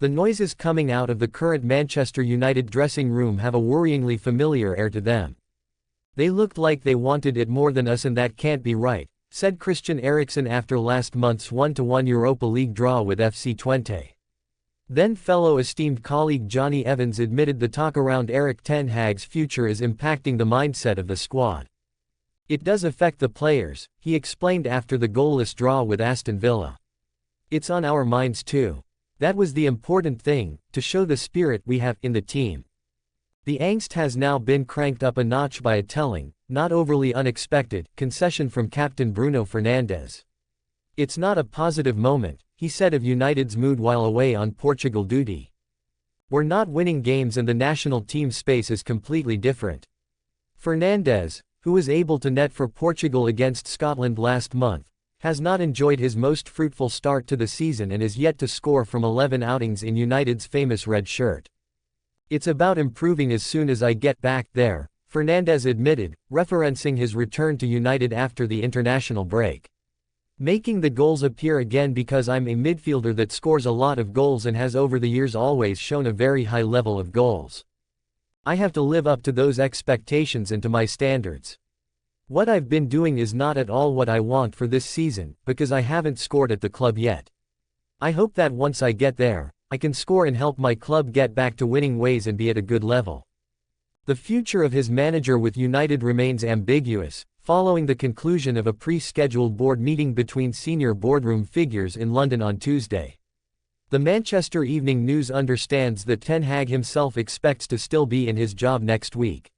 The noises coming out of the current Manchester United dressing room have a worryingly familiar air to them. They looked like they wanted it more than us, and that can't be right, said Christian Eriksen after last month's 1-1 Europa League draw with FC Twente. Then fellow esteemed colleague Johnny Evans admitted the talk around Ten Hag's future is impacting the mindset of the squad. It does affect the players, he explained after the goalless draw with Aston Villa. It's on our minds too. That was the important thing, to show the spirit we have in the team. The angst has now been cranked up a notch by a telling, not overly unexpected, concession from captain Bruno Fernandes. It's not a positive moment, he said of United's mood while away on Portugal duty. We're not winning games and the national team space is completely different. Fernandes, who was able to net for Portugal against Scotland last month, has not enjoyed his most fruitful start to the season and is yet to score from 11 outings in United's famous red shirt. It's about improving as soon as I get back there, Fernandes admitted, referencing his return to United after the international break. Making the goals appear again because I'm a midfielder that scores a lot of goals and has over the years always shown a very high level of goals. I have to live up to those expectations and to my standards. What I've been doing is not at all what I want for this season, because I haven't scored at the club yet. I hope that once I get there, I can score and help my club get back to winning ways and be at a good level. The future of his manager with United remains ambiguous, following the conclusion of a pre-scheduled board meeting between senior boardroom figures in London on Tuesday. The Manchester Evening News understands that Ten Hag himself expects to still be in his job next week.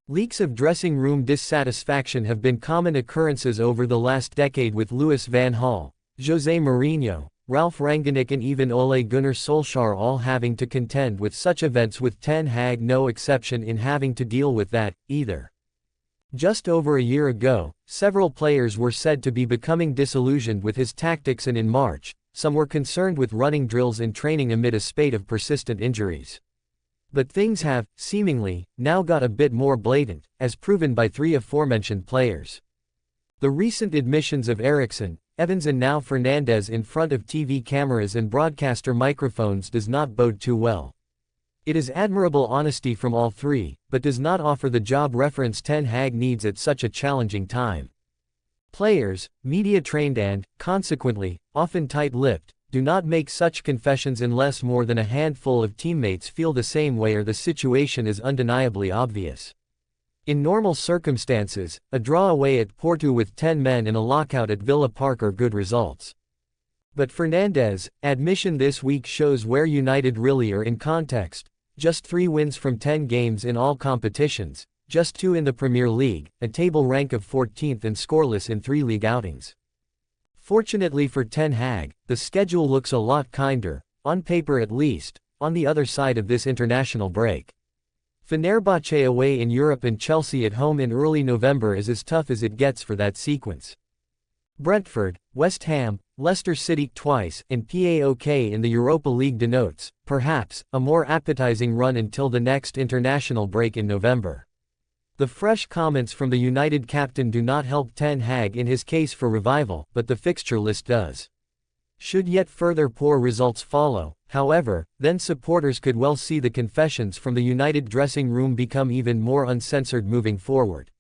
Leaks of dressing room dissatisfaction have been common occurrences over the last decade, with Louis van Gaal, Jose Mourinho, Ralf Rangnick and even Ole Gunnar Solskjaer all having to contend with such events, with Ten Hag no exception in having to deal with that, either. Just over a year ago, several players were said to be becoming disillusioned with his tactics, and in March, some were concerned with running drills in training amid a spate of persistent injuries. But things have, seemingly, now got a bit more blatant, as proven by three aforementioned players. The recent admissions of Eriksen, Evans and now Fernandes in front of TV cameras and broadcaster microphones does not bode too well. It is admirable honesty from all three, but does not offer the job reference Ten Hag needs at such a challenging time. Players, media-trained and, consequently, often tight-lipped, do not make such confessions unless more than a handful of teammates feel the same way or the situation is undeniably obvious. In normal circumstances, a draw away at Porto with 10 men and a lockout at Villa Park are good results. But Fernandes' admission this week shows where United really are in context. Just 3 wins from 10 games in all competitions, just 2 in the Premier League, a table rank of 14th and scoreless in 3 league outings. Fortunately for Ten Hag, the schedule looks a lot kinder, on paper at least, on the other side of this international break. Fenerbahce away in Europe and Chelsea at home in early November is as tough as it gets for that sequence. Brentford, West Ham, Leicester City twice, and PAOK in the Europa League denotes, perhaps, a more appetizing run until the next international break in November. The fresh comments from the United captain do not help Ten Hag in his case for revival, but the fixture list does. Should yet further poor results follow, however, then supporters could well see the confessions from the United dressing room become even more uncensored moving forward.